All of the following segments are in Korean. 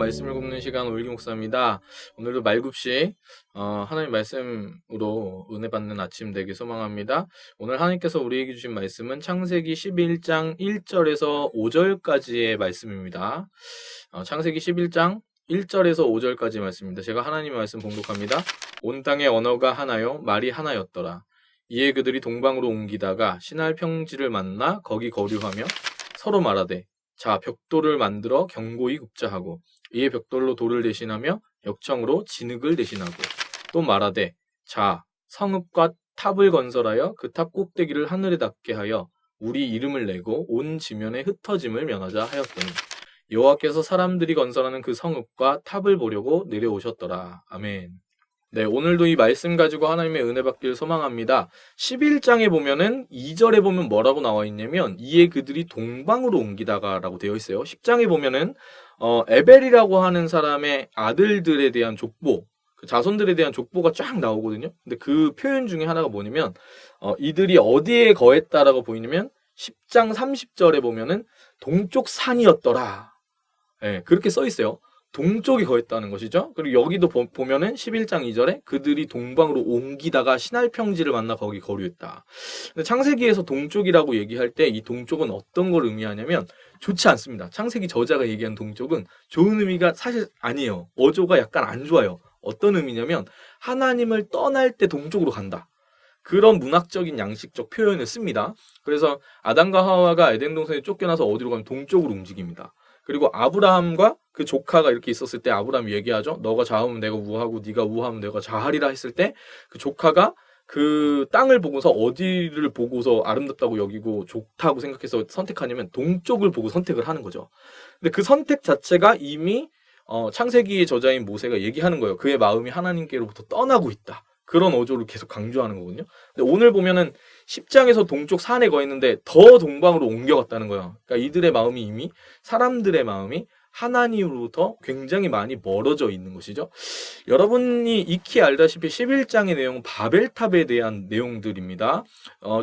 말씀을 굽는 시간 올기 목사입니다. 오늘도 말굽시 하나님 말씀으로 은혜 받는 아침 되길 소망합니다. 오늘 하나님께서 우리에게 주신 말씀은 창세기 11장 1절에서 5절까지의 말씀입니다. 창세기 11장 1절에서 5절까지 말씀입니다. 제가 하나님의 말씀 봉독합니다. 온 땅의 언어가 하나요 말이 하나였더라. 이에 그들이 동방으로 옮기다가 신할 평지를 만나 거기 거류하며 서로 말하되 자 벽돌을 만들어 견고히 굽자 하고 이에 벽돌로 돌을 대신하며 역청으로 진흙을 대신하고 또 말하되 자 성읍과 탑을 건설하여 그 탑 꼭대기를 하늘에 닿게 하여 우리 이름을 내고 온 지면에 흩어짐을 면하자 하였더니 여호와께서 사람들이 건설하는 그 성읍과 탑을 보려고 내려오셨더라. 아멘. 네, 오늘도 이 말씀 가지고 하나님의 은혜 받기를 소망합니다. 11장에 보면은 2절에 보면 뭐라고 나와 있냐면 이에 그들이 동방으로 옮기다가 라고 되어 있어요. 10장에 보면은 에벨이라고 하는 사람의 아들들에 대한 족보, 그 자손들에 대한 족보가 쫙 나오거든요. 근데 그 표현 중에 하나가 뭐냐면 이들이 어디에 거했다라고 보이냐면 10장 30절에 보면은 동쪽 산이었더라. 네, 그렇게 써 있어요. 동쪽이 거했다는 것이죠. 그리고 여기도 보면은 11장 2절에 그들이 동방으로 옮기다가 신할 평지를 만나 거기 거류했다. 근데 창세기에서 동쪽이라고 얘기할 때 이 동쪽은 어떤 걸 의미하냐면 좋지 않습니다. 창세기 저자가 얘기한 동쪽은 좋은 의미가 사실 아니에요. 어조가 약간 안 좋아요. 어떤 의미냐면 하나님을 떠날 때 동쪽으로 간다. 그런 문학적인 양식적 표현을 씁니다. 그래서 아담과 하와가 에덴 동산에 쫓겨나서 어디로 가면 동쪽으로 움직입니다. 그리고 아브라함과 그 조카가 이렇게 있었을 때 아브라함이 얘기하죠. 너가 좌우면 내가 우하고 네가 우하면 내가 좌하리라 했을 때 그 조카가 그 땅을 보고서 어디를 보고서 아름답다고 여기고 좋다고 생각해서 선택하냐면 동쪽을 보고 선택을 하는 거죠. 근데 그 선택 자체가 이미 창세기의 저자인 모세가 얘기하는 거예요. 그의 마음이 하나님께로부터 떠나고 있다. 그런 어조를 계속 강조하는 거거든요. 근데 오늘 보면은 10장에서 동쪽 산에 거했는데 더 동방으로 옮겨갔다는 거예요. 그러니까 이들의 마음이 이미 사람들의 마음이 하나님으로부터 굉장히 많이 멀어져 있는 것이죠. 여러분이 익히 알다시피 11장의 내용은 바벨탑에 대한 내용들입니다.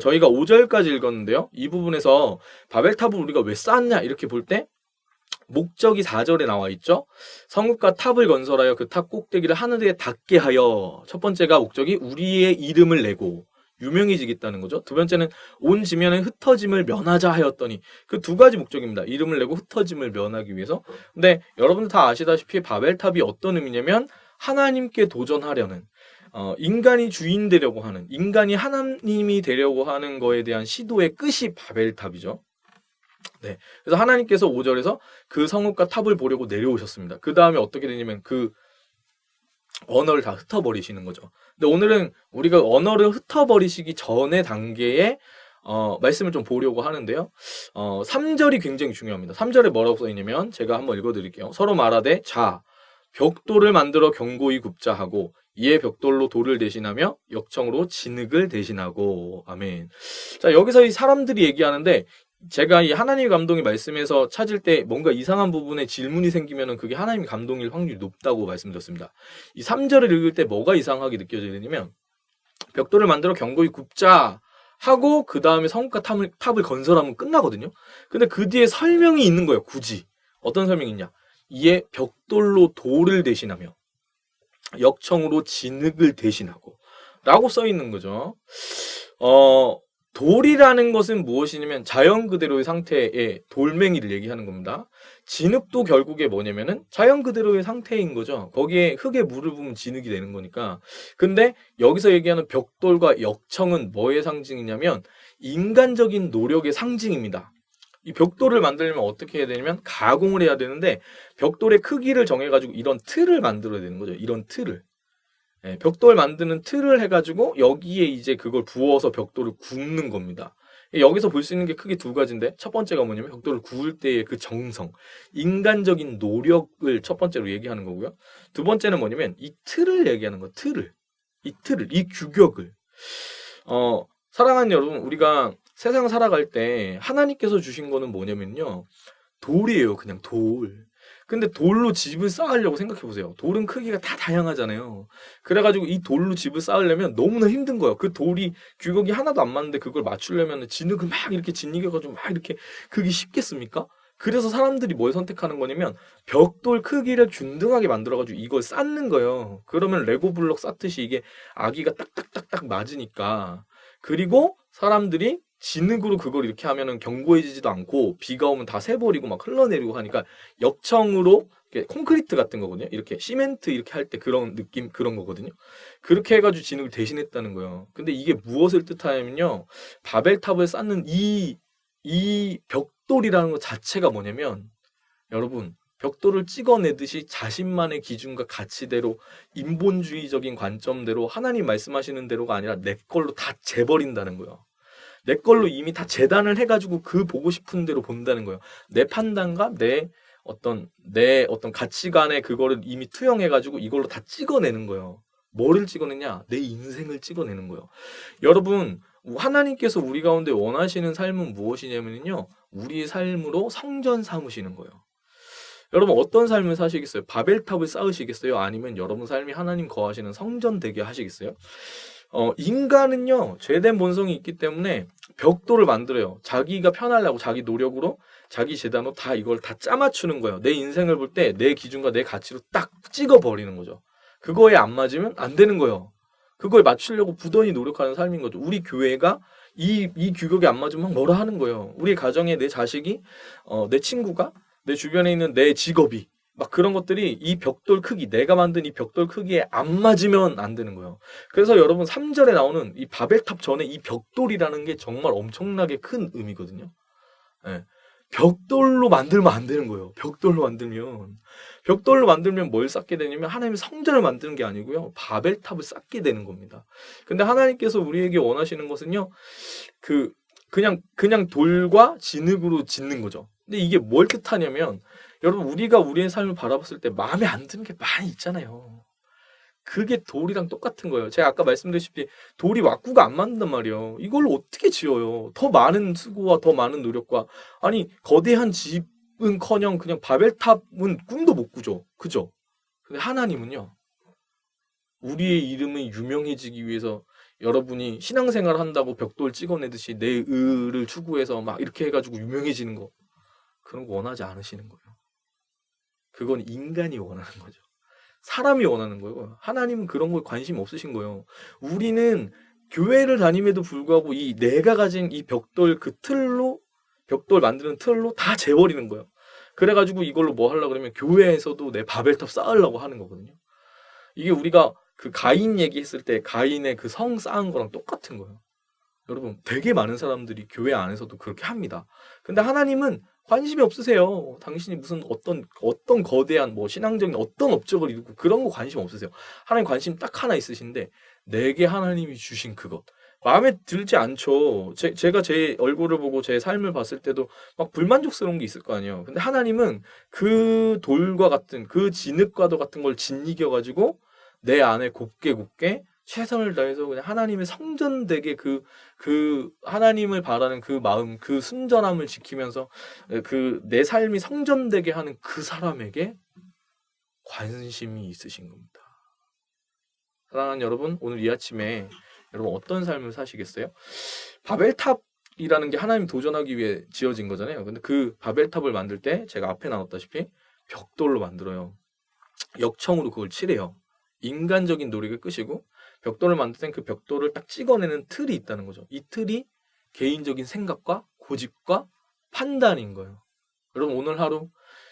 저희가 5절까지 읽었는데요. 이 부분에서 바벨탑을 우리가 왜 쌓았냐 이렇게 볼 때 목적이 4절에 나와 있죠. 성읍과 탑을 건설하여 그 탑 꼭대기를 하늘에 닿게 하여. 첫 번째가 목적이 우리의 이름을 내고 유명해지겠다는 거죠. 두 번째는 온 지면의 흩어짐을 면하자 하였더니 그 두 가지 목적입니다. 이름을 내고 흩어짐을 면하기 위해서. 근데 여러분들 다 아시다시피 바벨탑이 어떤 의미냐면 하나님께 도전하려는 인간이 주인 되려고 하는, 인간이 하나님이 되려고 하는 거에 대한 시도의 끝이 바벨탑이죠. 네. 그래서 하나님께서 5절에서 그 성읍과 탑을 보려고 내려오셨습니다. 그 다음에 어떻게 되냐면 그 언어를 다 흩어버리시는 거죠. 근데 오늘은 우리가 언어를 흩어버리시기 전의 단계에 말씀을 좀 보려고 하는데요. 3절이 굉장히 중요합니다. 3절에 뭐라고 써있냐면 제가 한번 읽어드릴게요. 서로 말하되 자 벽돌을 만들어 견고히 굽자 하고 이에 벽돌로 돌을 대신하며 역청으로 진흙을 대신하고. 아멘. 자, 여기서 이 사람들이 얘기하는데 제가 이 하나님의 감동이 말씀에서 찾을 때 뭔가 이상한 부분에 질문이 생기면은 그게 하나님의 감동일 확률이 높다고 말씀드렸습니다. 이 3절을 읽을 때 뭐가 이상하게 느껴지냐면 벽돌을 만들어 견고히 굽자 하고 그 다음에 성읍과 탑을 건설하면 끝나거든요. 근데 그 뒤에 설명이 있는 거예요. 굳이. 어떤 설명이 있냐. 이에 벽돌로 돌을 대신하며 역청으로 진흙을 대신하고 라고 써 있는 거죠. 돌이라는 것은 무엇이냐면 자연 그대로의 상태의 돌멩이를 얘기하는 겁니다. 진흙도 결국에 뭐냐면은 자연 그대로의 상태인 거죠. 거기에 흙에 물을 부으면 진흙이 되는 거니까. 근데 여기서 얘기하는 벽돌과 역청은 뭐의 상징이냐면 인간적인 노력의 상징입니다. 이 벽돌을 만들려면 어떻게 해야 되냐면 가공을 해야 되는데 벽돌의 크기를 정해가지고 이런 틀을 만들어야 되는 거죠. 이런 틀을. 네, 벽돌 만드는 틀을 해가지고 여기에 이제 그걸 부어서 벽돌을 굽는 겁니다. 여기서 볼 수 있는 게 크게 두 가지인데 첫 번째가 뭐냐면 벽돌을 구울 때의 그 정성, 인간적인 노력을 첫 번째로 얘기하는 거고요. 두 번째는 뭐냐면 이 틀을 얘기하는 거, 이 규격을. 사랑하는 여러분, 우리가 세상 살아갈 때 하나님께서 주신 거는 뭐냐면요. 돌이에요, 그냥 돌. 근데 돌로 집을 쌓으려고 생각해보세요. 돌은 크기가 다 다양하잖아요. 그래가지고 이 돌로 집을 쌓으려면 너무나 힘든 거예요. 그 돌이 규격이 하나도 안 맞는데 그걸 맞추려면 진흙을 막 이렇게 짓이겨가지고 막 이렇게 그게 쉽겠습니까? 그래서 사람들이 뭘 선택하는 거냐면 벽돌 크기를 균등하게 만들어가지고 이걸 쌓는 거예요. 그러면 레고 블록 쌓듯이 이게 아기가 딱딱딱딱 맞으니까. 그리고 사람들이 진흙으로 그걸 이렇게 하면은 견고해지지도 않고 비가 오면 다 새버리고 막 흘러내리고 하니까 역청으로 콘크리트 같은 거거든요. 이렇게 시멘트 이렇게 할 때 그런 느낌 그런 거거든요. 그렇게 해가지고 진흙을 대신했다는 거예요. 근데 이게 무엇을 뜻하냐면요. 바벨탑을 쌓는 이 벽돌이라는 것 자체가 뭐냐면 여러분 벽돌을 찍어내듯이 자신만의 기준과 가치대로 인본주의적인 관점대로 하나님 말씀하시는 대로가 아니라 내 걸로 다 재버린다는 거예요. 내 걸로 이미 다 재단을 해가지고 그 보고 싶은 대로 본다는 거예요. 내 판단과 내 어떤 가치관에 그거를 이미 투영해가지고 이걸로 다 찍어내는 거예요. 뭐를 찍어내냐? 내 인생을 찍어내는 거예요. 여러분, 하나님께서 우리 가운데 원하시는 삶은 무엇이냐면요. 우리의 삶으로 성전 삼으시는 거예요. 여러분 어떤 삶을 사시겠어요? 바벨탑을 쌓으시겠어요? 아니면 여러분 삶이 하나님 거하시는 성전 되게 하시겠어요? 인간은요, 죄된 본성이 있기 때문에 벽돌을 만들어요. 자기가 편하려고 자기 노력으로, 자기 재단으로 다 이걸 다 짜맞추는 거예요. 내 인생을 볼 때 내 기준과 내 가치로 딱 찍어버리는 거죠. 그거에 안 맞으면 안 되는 거예요. 그걸 맞추려고 부단히 노력하는 삶인 거죠. 우리 교회가 이 규격에 안 맞으면 뭐라 하는 거예요. 우리 가정에 내 자식이, 내 친구가, 내 주변에 있는 내 직업이, 막 그런 것들이 이 벽돌 크기, 내가 만든 이 벽돌 크기에 안 맞으면 안 되는 거예요. 그래서 여러분 3절에 나오는 이 바벨탑 전에 이 벽돌이라는 게 정말 엄청나게 큰 의미거든요. 예. 벽돌로 만들면 안 되는 거예요. 벽돌로 만들면 뭘 쌓게 되냐면 하나님의 성전을 만드는 게 아니고요. 바벨탑을 쌓게 되는 겁니다. 근데 하나님께서 우리에게 원하시는 것은요. 그냥 돌과 진흙으로 짓는 거죠. 근데 이게 뭘 뜻하냐면 여러분 우리가 우리의 삶을 바라봤을 때 마음에 안 드는 게 많이 있잖아요. 그게 돌이랑 똑같은 거예요. 제가 아까 말씀드렸다시피 돌이 왁구가 안 맞는단 말이에요. 이걸로 어떻게 지어요? 더 많은 수고와 더 많은 노력과 아니 거대한 집은커녕 그냥 바벨탑은 꿈도 못 꾸죠. 그죠? 근데 하나님은요. 우리의 이름이 유명해지기 위해서 여러분이 신앙생활 한다고 벽돌 찍어내듯이 내 의를 추구해서 막 이렇게 해가지고 유명해지는 거 그런 거 원하지 않으시는 거예요. 그건 인간이 원하는 거죠. 사람이 원하는 거예요. 하나님은 그런 거에 관심이 없으신 거예요. 우리는 교회를 다님에도 불구하고 이 내가 가진 이 벽돌 그 틀로 벽돌 만드는 틀로 다 재버리는 거예요. 그래가지고 이걸로 뭐 하려고 그러면 교회에서도 내 바벨탑 쌓으려고 하는 거거든요. 이게 우리가 그 가인 얘기했을 때 가인의 그 성 쌓은 거랑 똑같은 거예요. 여러분 되게 많은 사람들이 교회 안에서도 그렇게 합니다. 근데 하나님은 관심이 없으세요. 당신이 무슨 어떤 거대한 뭐 신앙적인 어떤 업적을 이루고 그런 거 관심 없으세요. 하나님 관심 딱 하나 있으신데 내게 하나님이 주신 그것 마음에 들지 않죠. 제가 제 얼굴을 보고 제 삶을 봤을 때도 막 불만족스러운 게 있을 거 아니에요. 근데 하나님은 그 돌과 같은 그 진흙과도 같은 걸 짓이겨 가지고 내 안에 곱게 최선을 다해서 그냥 하나님의 성전되게 그 하나님을 바라는 그 마음, 그 순전함을 지키면서 그 내 삶이 성전되게 하는 그 사람에게 관심이 있으신 겁니다. 사랑하는 여러분, 오늘 이 아침에 여러분 어떤 삶을 사시겠어요? 바벨탑이라는 게 하나님 도전하기 위해 지어진 거잖아요. 근데 그 바벨탑을 만들 때 제가 앞에 나눴다시피 벽돌로 만들어요. 역청으로 그걸 칠해요. 인간적인 노력을 끄시고 벽돌을 만들 땐 그 벽돌을 딱 찍어내는 틀이 있다는 거죠. 이 틀이 개인적인 생각과 고집과 판단인 거예요. 여러분 오늘 하루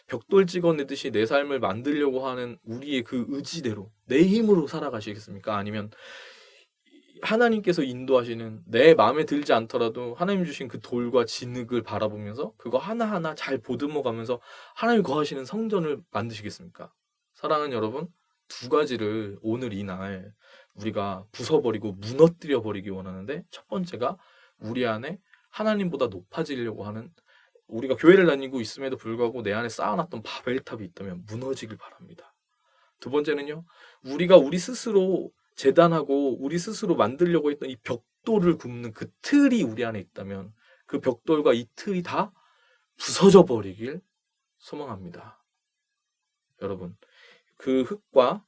벽돌 찍어내듯이 내 삶을 만들려고 하는 우리의 그 의지대로 내 힘으로 살아가시겠습니까? 아니면 하나님께서 인도하시는 내 마음에 들지 않더라도 하나님 주신 그 돌과 진흙을 바라보면서 그거 하나하나 잘 보듬어 가면서 하나님 거하시는 성전을 만드시겠습니까? 사랑하는 여러분, 두 가지를 오늘 이날 우리가 부숴버리고 무너뜨려 버리기 원하는데 첫 번째가 우리 안에 하나님보다 높아지려고 하는 우리가 교회를 다니고 있음에도 불구하고 내 안에 쌓아놨던 바벨탑이 있다면 무너지길 바랍니다. 두 번째는요. 우리가 우리 스스로 재단하고 우리 스스로 만들려고 했던 이 벽돌을 굽는 그 틀이 우리 안에 있다면 그 벽돌과 이 틀이 다 부서져 버리길 소망합니다. 여러분 그 흙과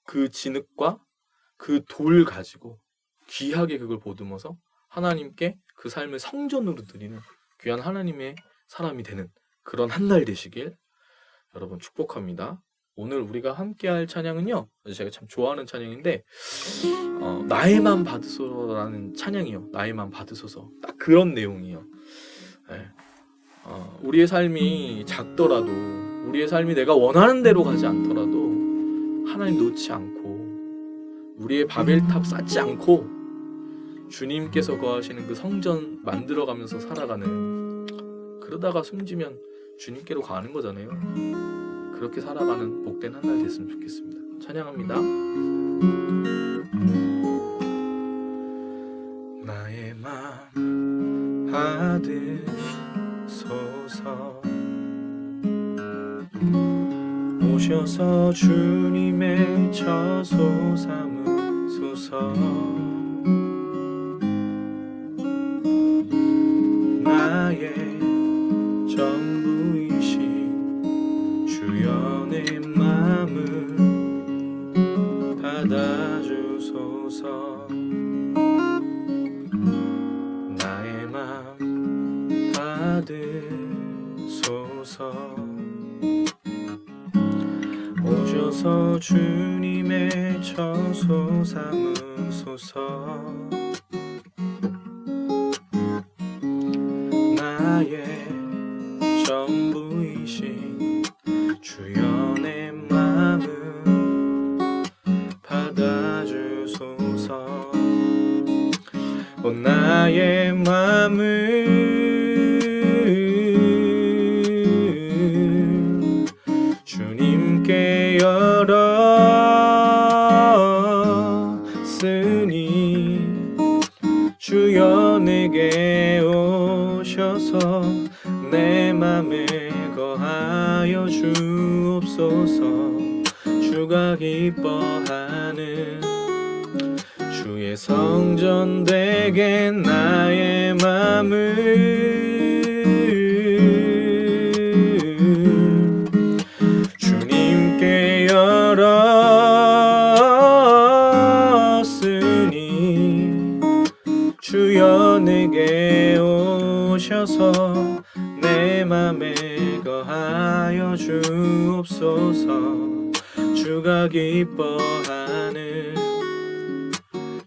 그 진흙과 그 돌 가지고 귀하게 그걸 보듬어서 하나님께 그 삶을 성전으로 드리는 귀한 하나님의 사람이 되는 그런 한 날 되시길 여러분 축복합니다. 오늘 우리가 함께할 찬양은요, 제가 참 좋아하는 찬양인데 나의 맘 받으소서라는 찬양이요. 나의 맘 받으소서. 딱 그런 내용이에요. 네. 우리의 삶이 작더라도, 우리의 삶이 내가 원하는 대로 가지 않더라도 하나님 놓지 않고, 우리의 바벨탑 쌓지 않고 주님께서 거하시는 그 성전 만들어가면서 살아가는, 그러다가 숨지면 주님께로 가는 거잖아요. 그렇게 살아가는 복된 한 날 됐으면 좋겠습니다. 찬양합니다. 나의 맘 받으소서. 오셔서 주님의 처소 삼으소서. 나의 전부이신 주여 내 맘을 받아주소서. 나의 맘 받으소서. 오셔서 주님의 처소 삼으소서. 나의 전부이신 주여 내 맘을 받아주소서. 나의 맘을 주님께 열었으니 주여 내게 오셔서 내 맘에 거하여 주옵소서. 주가 기뻐하는 주의 성전 되게 나의 맘을 주님께 열었으니 주여 내게 오셔서 내 맘에 거하여 주옵소서. 주가 기뻐하는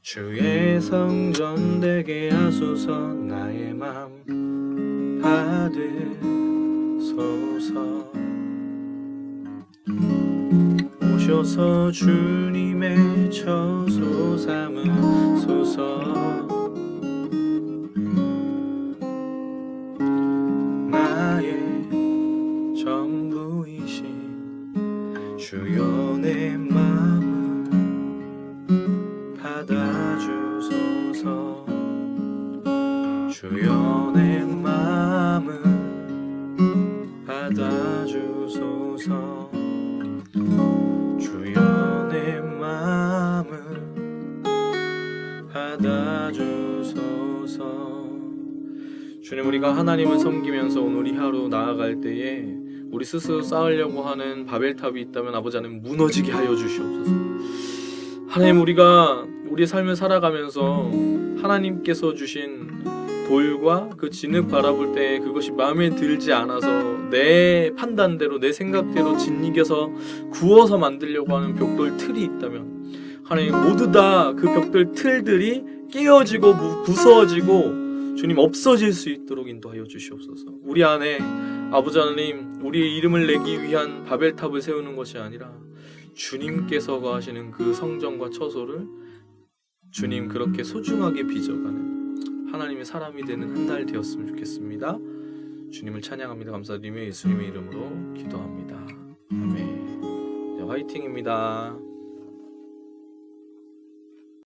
주의 성전 되게 하소서. 나의 맘 받으소서. 오셔서 주님의 처소 삼으소서. 나의 전부이신 주여 내 맘을 받아주소서. 주여 내 맘을 받아주소서. 주여 내 맘을 받아주소서. 주님, 우리가 하나님을 섬기면서 오늘 이 하루 나아갈 때에 우리 스스로 쌓으려고 하는 바벨탑이 있다면 아버지 하나님 무너지게 하여 주시옵소서. 하나님, 우리가 우리의 삶을 살아가면서 하나님께서 주신 돌과 그 진흙 바라볼 때 그것이 마음에 들지 않아서 내 판단대로 내 생각대로 짓이겨서 구워서 만들려고 하는 벽돌 틀이 있다면 하나님 모두 다 그 벽돌 틀들이 깨어지고 부서지고 주님 없어질 수 있도록 인도하여 주시옵소서. 우리 안에 아버지 하나님, 우리의 이름을 내기 위한 바벨탑을 세우는 것이 아니라 주님께서 거하시는 그 성전과 처소를 주님 그렇게 소중하게 빚어가는 하나님의 사람이 되는 한 달 되었으면 좋겠습니다. 주님을 찬양합니다. 감사드리며 예수님의 이름으로 기도합니다. 아멘. 네, 화이팅입니다.